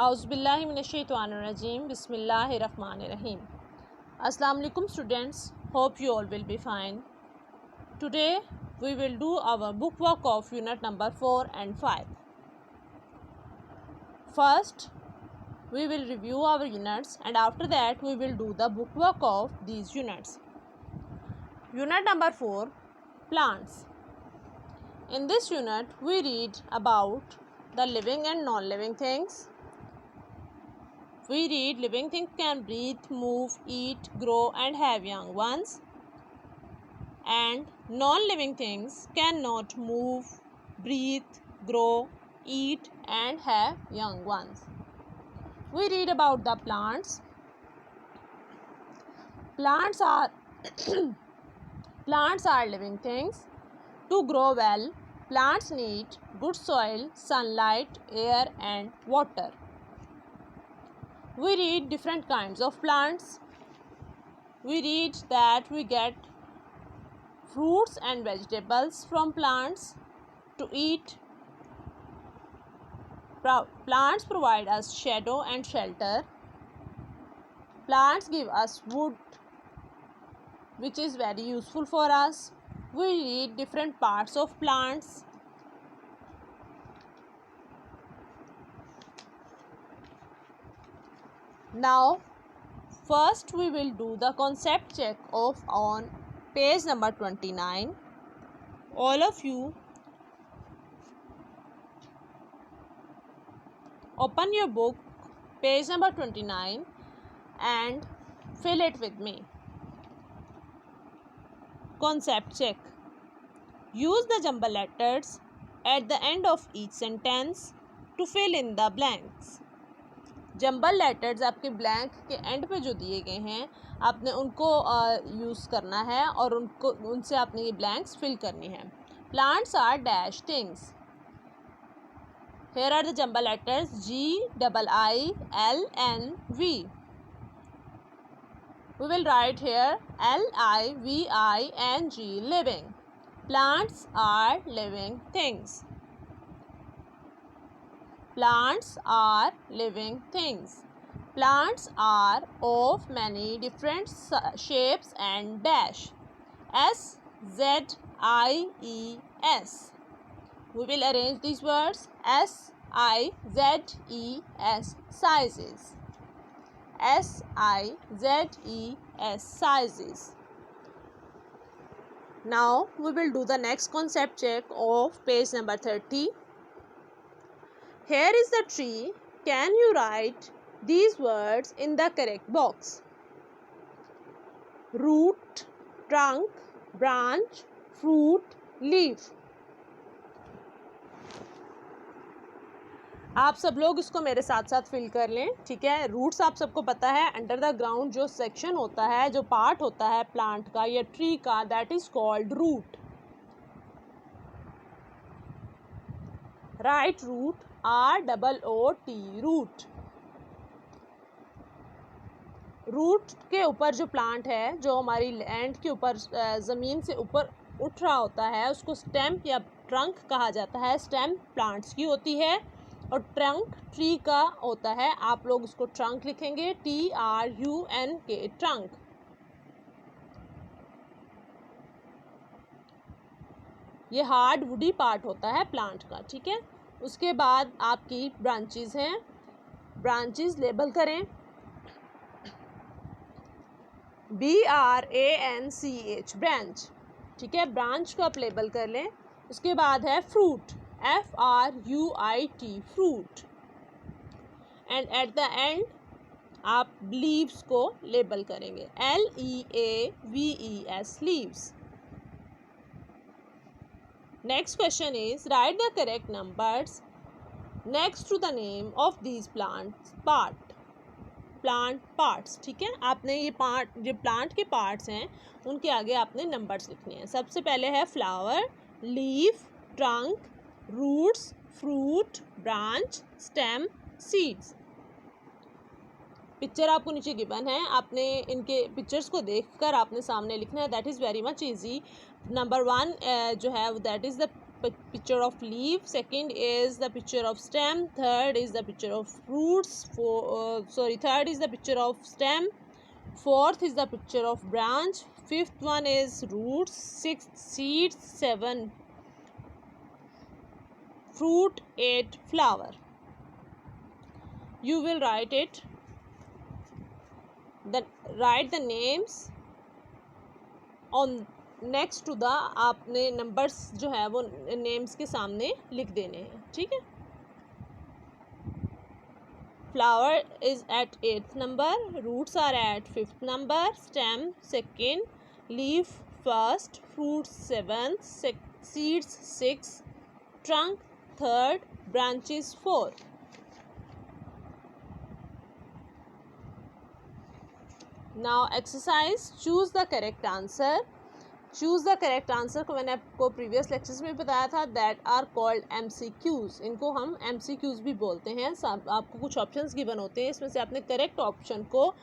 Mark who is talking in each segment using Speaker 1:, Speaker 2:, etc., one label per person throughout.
Speaker 1: Auzubillahiminash-shaytanir-rajim. Bismillahir-rahmanir-rahim. Assalamu alaikum students. Hope you all will be fine. Today we will do our book work of unit number 4 and 5. First we will review our units and after that we will do the book work of these units. Unit number 4, plants. In this unit we read about the living and non-living things. We read living things can breathe, move, eat, grow and have young ones. And non-living things cannot move, breathe, grow, eat and have young ones. We read about the plants. Plants are plants are living things. To grow well, plants need good soil, sunlight, air and water. We read different kinds of plants. We read that we get fruits and vegetables from plants to eat. Plants provide us shadow and shelter. Plants give us wood, which is very useful for us. We read different parts of plants. Now, first we will do the concept check of on page number 29. All of you open your book, page number 29 and fill it with me. Concept check. Use the jumble letters at the end of each sentence to fill in the blanks. Jumble letters आपके blank के and पे जो दिए गए हैं आपने उनको use करना है और उनसे आपने ये ब्लैंक्स फिल करनी है. Plants are dash things. Here are the jumble letters GIILNV. We will write here LIVING, living. Plants are living things. Plants are living things. Plants are of many different shapes and dash. SZIES. We will arrange these words. SIZES, sizes. SIZES, sizes. Now we will do the next concept check of page number 30. Here is the tree. Can you write these words in the correct box? Root, trunk, branch, fruit, leaf. आप सब लोग इसको मेरे साथ साथ fill कर लें, ठीक है. रूट्स आप सबको पता है, अंडर द ग्राउंड जो सेक्शन होता है, जो पार्ट होता है प्लांट का या ट्री का, that is called root. Right root, ROOT, root. Root के ऊपर जो प्लांट है, जो हमारी लैंड के ऊपर ज़मीन से ऊपर उठ रहा होता है, उसको स्टेम या ट्रंक कहा जाता है. स्टेम प्लांट्स की होती है और ट्रंक ट्री का होता है. आप लोग उसको ट्रंक लिखेंगे, TRUNK, ट्रंक. ये हार्ड वुडी पार्ट होता है प्लांट का, ठीक है. उसके बाद आपकी ब्रांचेस हैं. ब्रांचेस लेबल करें. BRANCH, ब्रांच, ठीक है. ब्रांच को आप लेबल कर लें. उसके बाद है fruit, FRUIT, fruit. And at the end आप लीव्स को लेबल करेंगे, LEAVES, leaves. Next question is write the correct numbers next to the name of these plant parts. ठीक है. आपने ये पार्ट, जो प्लांट के पार्ट्स हैं उनके आगे आपने नंबर्स लिखने हैं. सबसे पहले है flower, leaf, trunk, roots, fruit, branch, stem, seeds. Picture आपको नीचे गिवन है, आपने इनके पिक्चर्स को देखकर आपने सामने लिखना है. That is very much easy. Number 1 जो है that is the picture of leaf, second is the picture of stem, third is the picture of roots, third is the picture of stem, fourth is the picture of branch, fifth one is roots, sixth seeds, seven fruit, eight flower. You will write it, then write the names on next to the, आपने numbers जो है वो names के सामने लिख देने हैं, ठीक है. Flower is at 8th number, roots are at 5th number, stem second, leaf first, fruit 7th, seeds 6, trunk 3rd, branches 4. Now exercise, choose the correct answer. Choose the correct answer को मैंने आपको प्रीवियस लेक्चर्स में बताया था, that are called MCQs. इनको हम MCQs भी बोलते हैं. आपको कुछ ऑप्शंस गिवन होते हैं, इसमें से आपने करेक्ट ऑप्शन को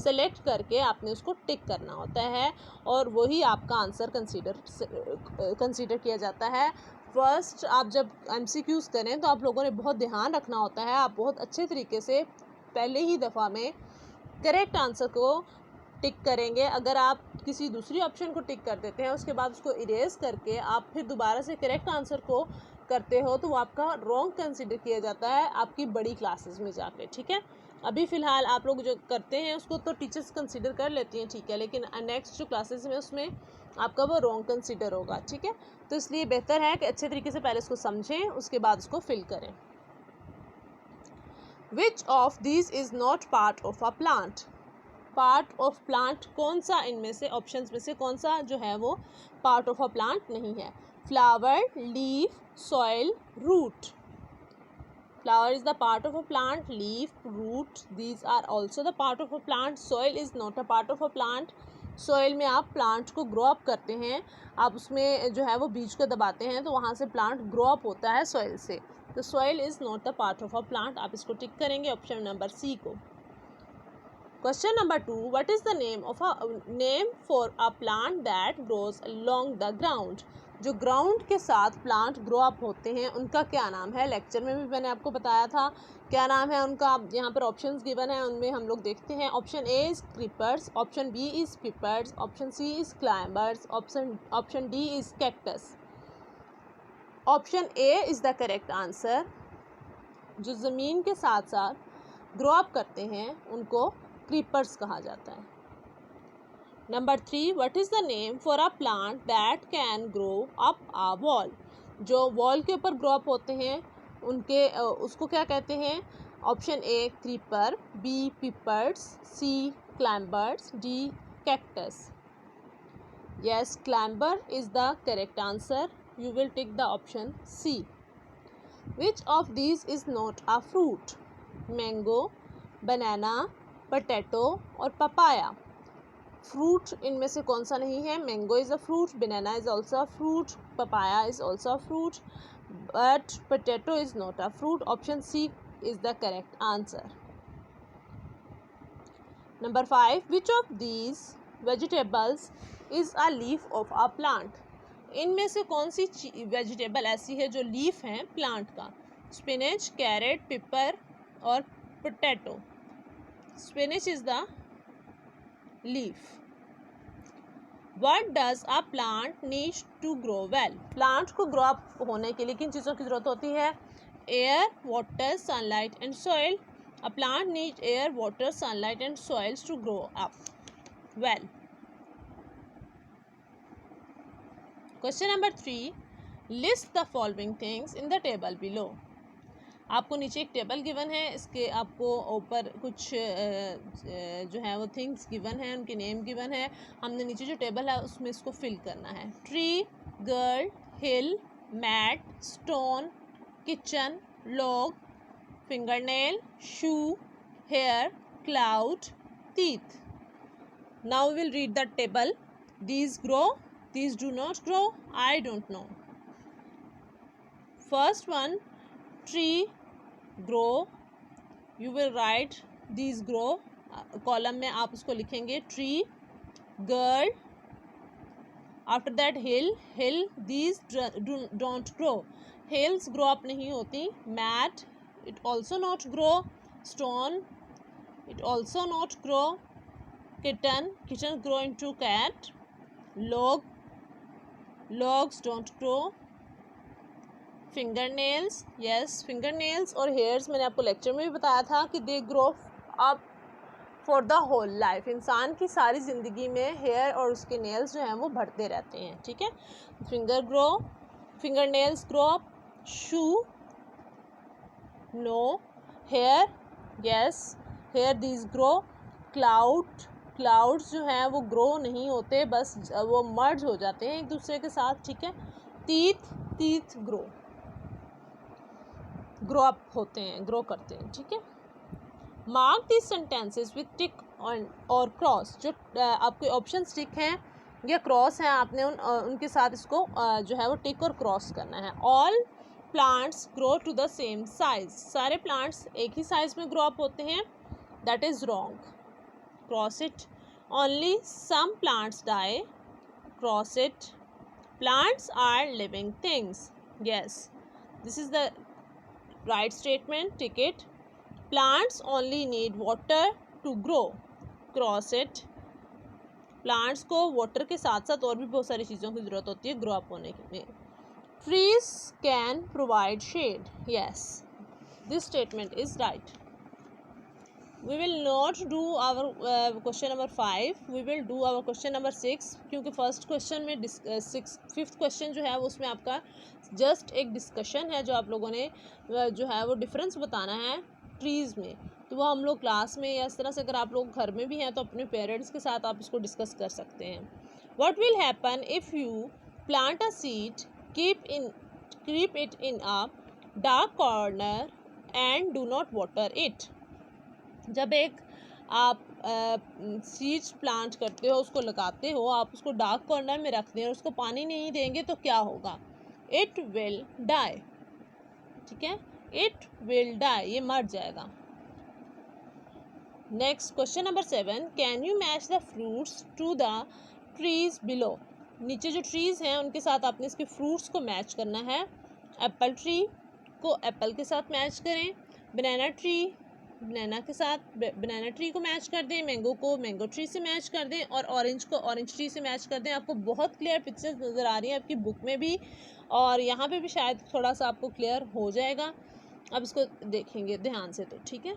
Speaker 1: सेलेक्ट करके आपने उसको टिक करना होता है और वही आपका आंसर कंसीडर किया जाता है. फर्स्ट आप जब MCQs करें तो आप लोगों ने बहुत ध्यान रखना होता है. आप बहुत अच्छे तरीके से पहले ही दफ़ा में करेक्ट आंसर को टिक करेंगे. अगर आप किसी दूसरी ऑप्शन को टिक कर देते हैं, उसके बाद उसको इरेज करके आप फिर दोबारा से करेक्ट आंसर को करते हो, तो वो आपका रॉन्ग कंसीडर किया जाता है आपकी बड़ी क्लासेस में जाके, ठीक है. अभी फ़िलहाल आप लोग जो करते हैं उसको तो टीचर्स कंसीडर कर लेती हैं, ठीक है, लेकिन नेक्स्ट जो क्लासेस में उसमें आपका वो रॉन्ग कंसीडर होगा, ठीक है. तो इसलिए बेहतर है कि अच्छे तरीके से पहले उसको समझें, उसके बाद उसको फिल करें. विच of these is not part of a plant. Part of plant कौन सा इनमें से ऑप्शंस में से कौन सा जो है वो पार्ट ऑफ अ प्लांट नहीं है. Flower, leaf, soil, root. Flower is the part of a plant, leaf, root, these are also the part of a plant. Soil is not a part of a plant. Soil में आप plant को grow up करते हैं, आप उसमें जो है वो बीज को दबाते हैं तो वहाँ से प्लांट ग्रो अप होता है सॉइल से. तो soil is not the part of a plant. आप इसको टिक करेंगे ऑप्शन नंबर सी को. Question number 2. What is the name for a plant that grows along the ground? जो ग्राउंड के साथ प्लांट ग्रो अप होते हैं उनका क्या नाम है. लेक्चर में भी मैंने आपको बताया था क्या नाम है उनका. यहाँ पर ऑप्शंस गिवन है, उनमें हम लोग देखते हैं. Option A is creepers, option B is pipers, option C is climbers, option D is cactus. Option A is the correct answer. जो ज़मीन के साथ साथ ग्रो अप करते हैं उनको क्रीपर्स कहा जाता है. Number 3. What is the name for a plant that can grow up a wall. जो वॉल के ऊपर ग्रो अप होते हैं उनके उसको क्या कहते हैं. Option A creeper, B pipers, C climbers, D cactus. Yes, climber is the correct answer. You will tick the option C. Which of these is not a fruit. Mango, banana, potato और papaya. Fruit इनमें से कौन सा नहीं है. Mango is a fruit, banana is also a fruit, papaya is also a fruit, but potato is not a fruit. Option C is the correct answer. Number 5. Which of these vegetables is a leaf of a plant. इनमें से कौन सी vegetable ऐसी है जो leaf है plant का. Spinach, carat, पिपर और potato. Spinach is the leaf. What does a plant need to grow well? Plant को grow up होने के लिए किन चीज़ों की ज़रूरत होती है. Air, water, sunlight and soil. A plant needs air, water, sunlight and soils to grow up well. Question number 3. List the following things in the table below. आपको नीचे एक टेबल गिवन है, इसके आपको ऊपर कुछ जो है वो थिंग्स गिवन है, उनके नेम गिवन है. हमने नीचे जो टेबल है उसमें इसको फिल करना है. Tree, girl, hill, mat, stone, kitchen, log, fingernail, shoe, hair, cloud, teeth. Now we will read the table. These grow, these do not grow, I don't know. First one, tree grow. You will write these grow. Column में आप उसको लिखेंगे tree. Girl, after that hill these don't grow, hills grow up नहीं होती. Mat, it also not grow. Stone, it also not grow. Kitten grow into cat. log, logs don't grow. fingernails, yes, fingernails और hairs मैंने आपको lecture में भी बताया था कि they grow up for the whole life. इंसान की सारी ज़िंदगी में हेयर और उसके नेल्स जो हैं वो बढ़ते रहते हैं. ठीक है. Finger nails grow up. Shoe, no. Hair, yes, hair these grow. Clouds जो हैं वो ग्रो नहीं होते, बस वो मर्ज हो जाते हैं एक दूसरे के साथ. ठीक है. टीथ ग्रो अप होते हैं, ग्रो करते हैं. ठीक है. मार्क दिस सेंटेंसेस विथ टिक और क्रॉस. जो आपके ऑप्शन टिक हैं या क्रॉस हैं, आपने उनके साथ इसको जो है वो टिक और क्रॉस करना है. All plants grow to the same size. सारे प्लांट्स एक ही साइज में ग्रो अप होते हैं. That is wrong. Cross it. Only some plants die. Cross it. Plants are living things. Yes, this is the right statement. Tick it. Plants only need water to grow. Cross it. Plants को water के साथ साथ और भी बहुत सारी चीज़ों की ज़रूरत होती है ग्रो अप होने के लिए. Trees can provide shade. Yes, this statement is right. We will not do our question number 5. We will do our question number 6, क्योंकि फर्स्ट क्वेश्चन में 5th क्वेश्चन जो है वो उसमें आपका जस्ट एक डिस्कशन है, जो आप लोगों ने जो है वो डिफरेंस बताना है ट्रीज़ में. तो वो हम लोग क्लास में या इस तरह से अगर आप लोग घर में भी हैं तो अपने पेरेंट्स के साथ आप इसको डिस्कस कर सकते हैं. What will happen if you plant a seed, keep it in a dark corner and do not water it. जब एक आप सीड्स प्लांट करते हो, उसको लगाते हो, आप उसको डार्क कॉर्नर में रखते हैं और उसको पानी नहीं देंगे तो क्या होगा? It will die. ठीक है. इट विल डाई, ये मर जाएगा. Next question number 7. Can you match the fruits to the trees below. नीचे जो ट्रीज़ हैं उनके साथ आपने इसके फ्रूट्स को मैच करना है. एप्पल ट्री को एप्पल के साथ मैच करें. बनाना ट्री बनाना के साथ बनाना ट्री को मैच कर दें. मैंगो को मैंगो ट्री से मैच कर दें और ऑरेंज को ऑरेंज ट्री से मैच कर दें. आपको बहुत क्लियर पिक्चर्स नज़र आ रही हैं आपकी बुक में भी, और यहाँ पे भी शायद थोड़ा सा आपको क्लियर हो जाएगा. अब इसको देखेंगे ध्यान से तो ठीक है.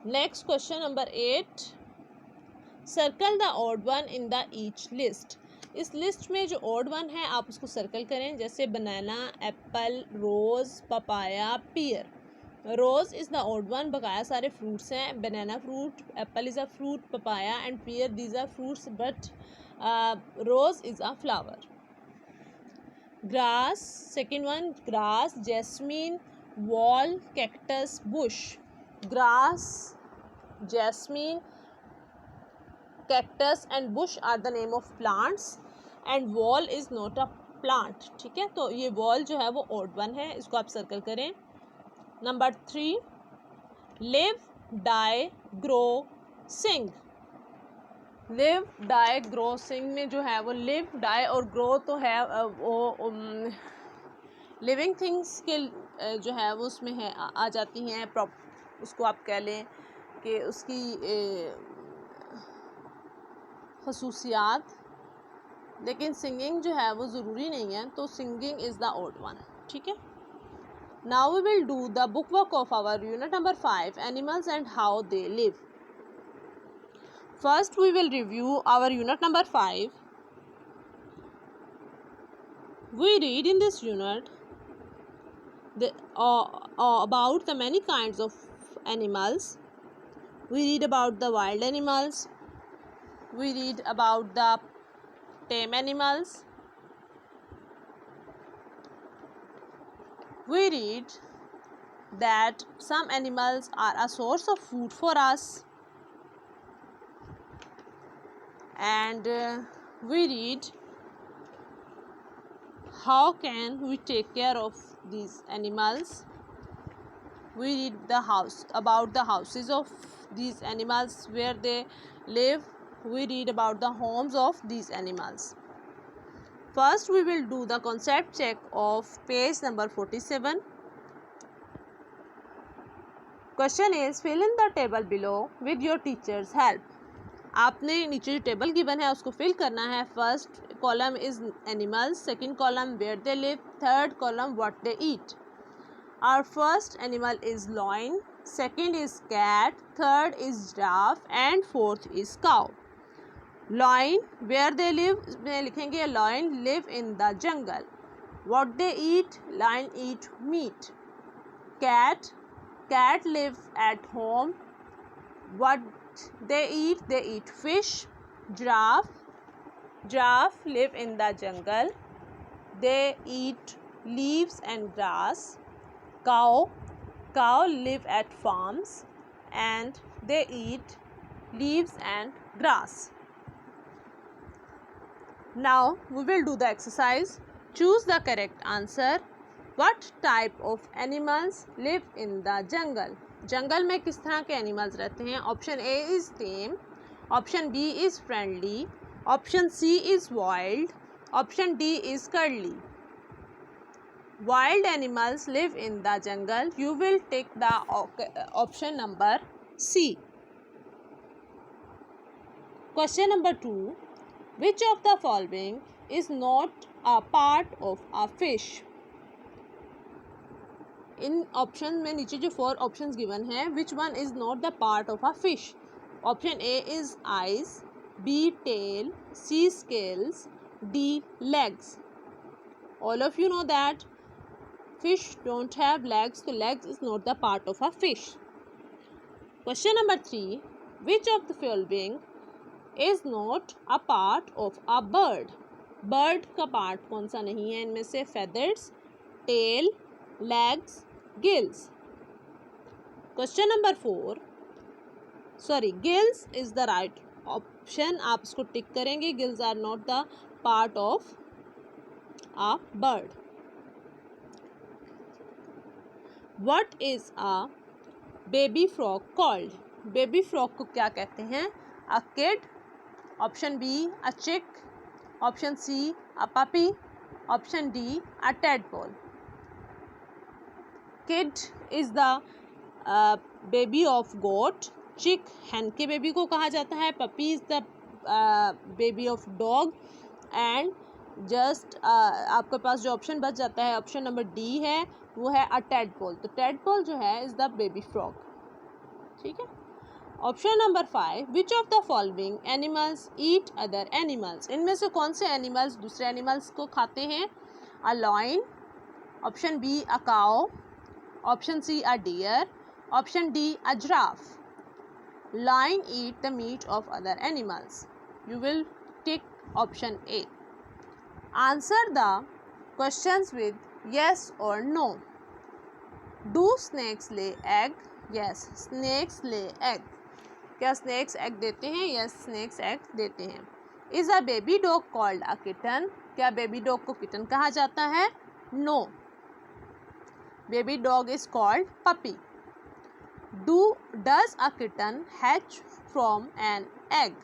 Speaker 1: Next question number 8. Circle the odd one in the each list. इस लिस्ट में जो ऑड वन है आप उसको सर्कल करें. जैसे banana, apple, rose, papaya, pear. Rose is the odd one, बकाया सारे फ्रूट्स हैं. Banana fruit, apple is a fruit, papaya and pear these are fruits, but rose is a flower. Grass, second one, grass, jasmine, wall, cactus, bush. Grass, jasmine, cactus and bush are the name of plants and wall is not a plant. ठीक है. तो ये wall जो है वो odd one है, इसको आप सर्कल करें. Number 3. live, die, grow, sing. live, die, grow, sing में जो है वो live, die और grow तो है वो लिविंग थिंग्स के जो है वो उसमें है आ जाती हैं. उसको आप कह लें कि उसकी खसूसियात, लेकिन सिंगिंग जो है वो ज़रूरी नहीं है, तो singing is the odd one. ठीक है. Now we will do the book work of our unit number 5, animals and how they live. First we will review our unit number 5. We read in this unit about the many kinds of animals. We read about the wild animals. We read about the tame animals. We read that some animals are a source of food for us, and we read how can we take care of these animals. We read about the houses of these animals, where they live, we read about the homes of these animals. First, we will do the concept check of page number 47. Question is, fill in the table below with your teacher's help. आपने नीचे जो table given है उसको fill करना है. First column is animals, second column where they live, third column what they eat. Our first animal is lion, second is cat, third is giraffe and fourth is cow. Lion, where they live में लिखेंगे lion live in the jungle. What they eat, lion eat meat. Cat, cat live at home. What they eat fish. Giraffe live in the jungle. They eat leaves and grass. Cow live at farms and they eat leaves and grass. Now we will do the exercise. Choose the correct answer. What type of animals live in the jungle? जंगल में किस तरह के animals रहते हैं? Option A is tame, option B is friendly, option C is wild, option D is curly. Wild animals live in the jungle. You will take the option number C. Question number 2. Which of the following is not a part of a fish? इन option में नीचे जो 4 options given है, which one is not the part of a fish? Option A is eyes, B tail, C scales, D legs. All of you know that fish don't have legs, so legs is not the part of a fish. Question number 3. Which of the following is not a part of a bird? Bird का part कौन सा नहीं है इनमें से? feathers, tail, legs, gills. Question number 4. Gills is the right option. आप इसको टिक करेंगे. Gills are not the part of a bird. What is a baby frog called? Baby frog को क्या कहते हैं? A kid, option B a chick, option C a puppy, option D a tadpole. Kid is the baby of goat, chick hen के baby को कहा जाता है, puppy is the baby of dog and just आपके पास जो option बच जाता है ऑप्शन नंबर डी है, वो है अ टेडपोल. तो टेडपोल जो है इज़ द बेबी फ्रॉग. ठीक है. Option number 5. Which of the following animals eat other animals? इनमें से कौन से एनिमल्स दूसरे एनिमल्स को खाते हैं? A lion, option B a cow, option C a deer, option D a giraffe. Lion eat the meat of other animals. You will tick option A. Answer the questions with yes or no. Do snakes lay egg? Yes, snakes lay egg. क्या snakes egg देते हैं? Yes, snakes egg देते हैं. Is a baby dog called a kitten? क्या baby dog को kitten कहा जाता है? No. Baby dog is called puppy. Does a kitten hatch from an egg?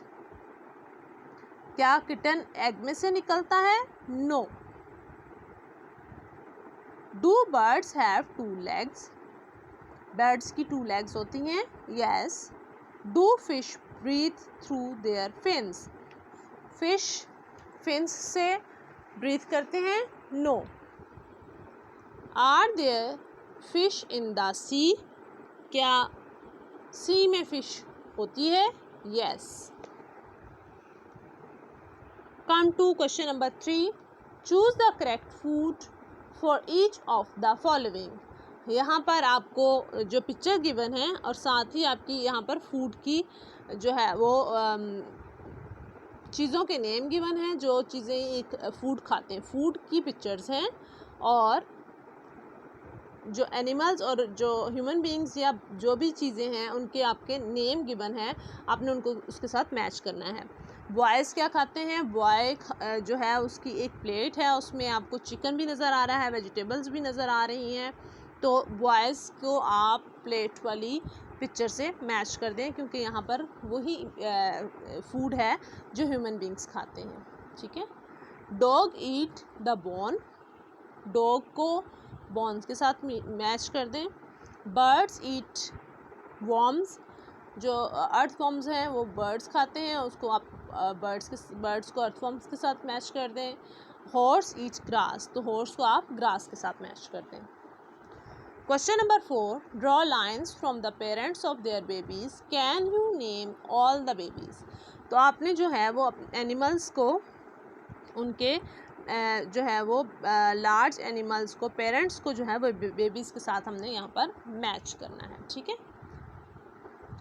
Speaker 1: क्या किटन एग में से निकलता है? No. Do birds have 2 legs? Birds की 2 legs होती हैं. Yes. Do fish breathe through their fins? Fish fins से breathe करते हैं? No. Are there fish in the sea? क्या सी में फिश होती है? Yes. Come to question number 3. Choose the correct food for each of the following. यहाँ पर आपको जो पिक्चर गिवन है और साथ ही आपकी यहाँ पर फूड की जो है वो चीज़ों के नेम गिवन है, जो चीज़ें एक फूड खाते हैं. फूड की पिक्चर्स हैं और जो एनिमल्स और जो ह्यूमन बीइंग्स या जो भी चीज़ें हैं उनके आपके नेम गिवन है, आपने उनको उसके साथ मैच करना है. बॉयज़ क्या खाते हैं? बॉय जो है उसकी एक प्लेट है, उसमें आपको चिकन भी नज़र आ रहा है, वेजिटेबल्स भी नज़र आ रही हैं, तो बॉयज़ को आप प्लेट वाली पिक्चर से मैच कर दें, क्योंकि यहाँ पर वही फूड है जो ह्यूमन बींग्स खाते हैं, ठीक है। Dog eat the bone, dog को बोन्स के साथ मैच कर दें। बर्ड्स ईट वर्म्स, जो अर्थवॉर्म्स हैं वो बर्ड्स खाते हैं, उसको आप बर्ड्स को अर्थवॉर्म्स के साथ मैच कर दें। हॉर्स ईट ग्रास, तो हॉर्स को आप ग्रास के साथ मैच कर दें। Question number 4, draw lines from the parents of their babies, can you name all the babies. तो आपने जो है वो एनिमल्स को उनके जो है वो लार्ज एनिमल्स को, पेरेंट्स को जो है वो बेबीज़ के साथ हमने यहाँ पर मैच करना है, ठीक है।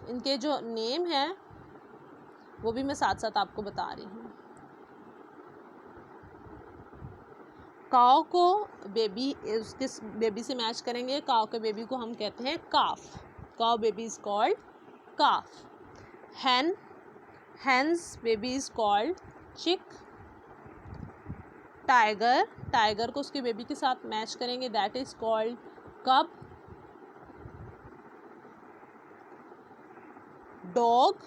Speaker 1: इनके जो नेम है वो भी मैं साथ साथ आपको बता रही हूँ। काव को बेबी, उसके बेबी से मैच करेंगे। काव के बेबी को हम कहते हैं calf, cow baby is called calf. Hen, hen's baby is called chick. Tiger, tiger को उसके बेबी के साथ मैच करेंगे, that is called cub. Dog,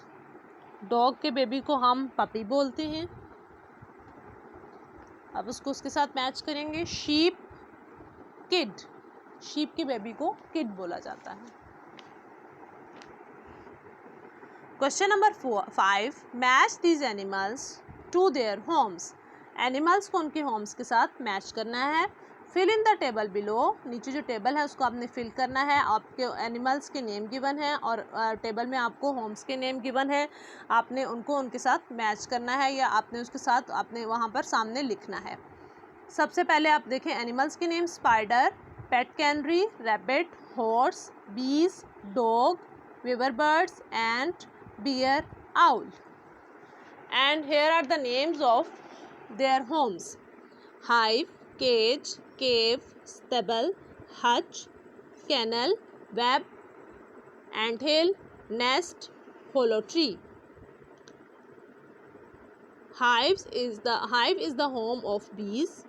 Speaker 1: dog के बेबी को हम पपी बोलते हैं, अब उसको उसके साथ मैच करेंगे। शीप, किड, शीप के बेबी को किड बोला जाता है। Question number 5, match these animals to their homes, animals को उनके होम्स के साथ मैच करना है। Fill in the table below, नीचे जो टेबल है उसको आपने फिल करना है। आपके एनिमल्स के नेम गिवन है और टेबल में आपको होम्स के नेम गिवन है, आपने उनको उनके साथ मैच करना है या आपने उसके साथ आपने वहाँ पर सामने लिखना है। सबसे पहले आप देखें एनिमल्स के name, spider, pet canary, rabbit, horse, bees, dog, weaver birds and bear, owl. And here are the names of their homes: hive, cage, cave, stable, hutch, kennel, web, anthill, nest, hollow tree. Hive is the home of bees.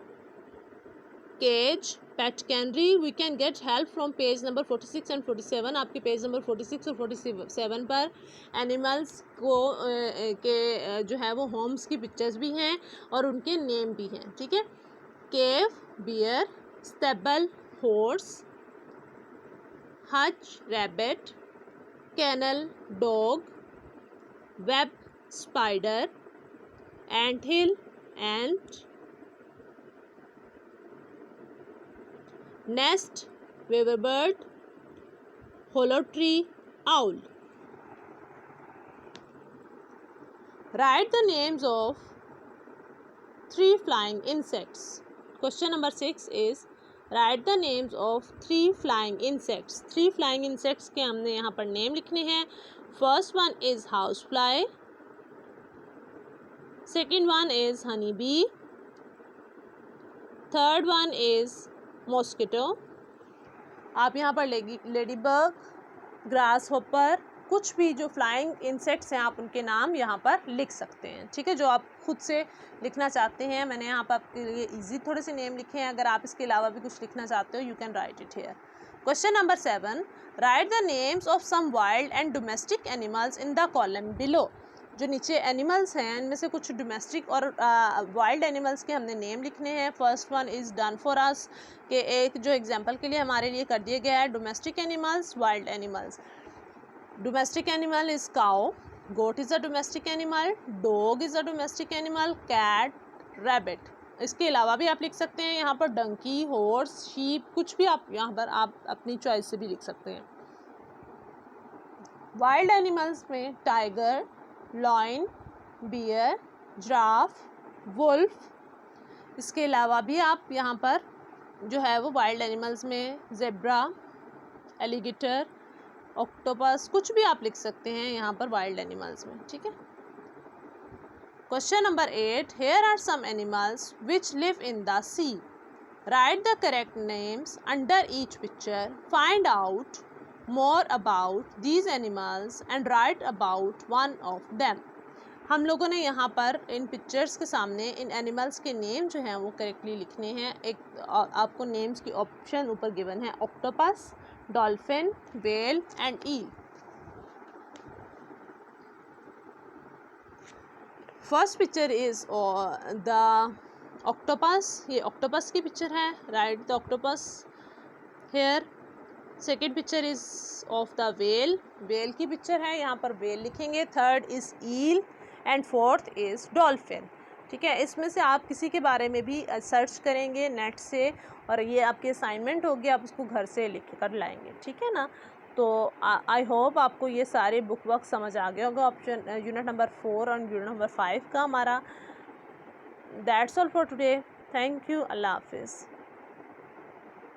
Speaker 1: Cage, pet cannery, we can get help from page number 46 and 47. आपके page number 46 और 47 पर animals को के जो है वो Holmes की pictures भी हैं और उनके नेम भी हैं, ठीक है। Cave, bear, stable, horse, hutch, rabbit, kennel, dog, web, spider, anthill and nest, weaver bird, hollow tree, owl. Write the names of 3 flying insects. Question number 6 is write the names of 3 flying insects. 3 flying insects के हमने यहाँ पर name लिखने हैं. First one is housefly, second one is honeybee, third one is mosquito. आप यहाँ पर lady bug, grass hopper, कुछ भी जो फ्लाइंग इंसेक्ट्स हैं आप उनके नाम यहाँ पर लिख सकते हैं, ठीक है, जो आप खुद से लिखना चाहते हैं. मैंने यहाँ पर आपके लिए इजी थोड़े से नेम लिखे हैं, अगर आप इसके अलावा भी कुछ लिखना चाहते हो you can write it here. Question number 7, write the names of some wild and domestic animals in the column below. जो नीचे एनिमल्स हैं इनमें से कुछ डोमेस्टिक और वाइल्ड एनिमल्स के हमने नेम लिखने हैं. First one is done for us, के एक जो एग्जांपल के लिए हमारे लिए कर दिया गया है. Domestic animals, wild animals. Domestic animal is cow, goat is a domestic animal, dog is a domestic animal, cat, rabbit. इसके अलावा भी आप लिख सकते हैं यहाँ पर डंकी, हॉर्स, शीप, कुछ भी आप यहाँ पर आप अपनी चॉइस से भी लिख सकते हैं. वाइल्ड एनिमल्स में tiger, lion, bear, giraffe, wolf. इसके अलावा भी आप यहाँ पर जो है वो वाइल्ड एनिमल्स में ज़ेब्रा, एलिगेटर, ऑक्टोपस, कुछ भी आप लिख सकते हैं यहाँ पर वाइल्ड एनिमल्स में, ठीक है. Question number 8, here are some animals which live in the sea. Write the correct names under each picture. Find out more about these animals and write about one of them. हम लोगों ने यहाँ पर इन pictures के सामने इन animals के name जो हैं वो करेक्टली लिखने हैं। एक आपको नेम्स की ऑप्शन ऊपर गिवन है, octopus, dolphin, whale and eel. First picture is the octopus, ये ऑक्टोपस की पिक्चर है, write the octopus here. Second picture is of the whale, whale की पिक्चर है, यहाँ पर व्हेल लिखेंगे। Third is eel and fourth is dolphin. ठीक है, इसमें से आप किसी के बारे में भी सर्च करेंगे नेट से, और ये आपकी असाइनमेंट होगी, आप उसको घर से लिख कर लाएंगे। ठीक है ना। तो आई होप आपको ये सारे बुक वर्क समझ आ गया होगा, ऑप्शन यूनिट नंबर 4 और यूनिट नंबर 5 का हमारा। That's all for today. Thank you. अल्लाह हाफिज़।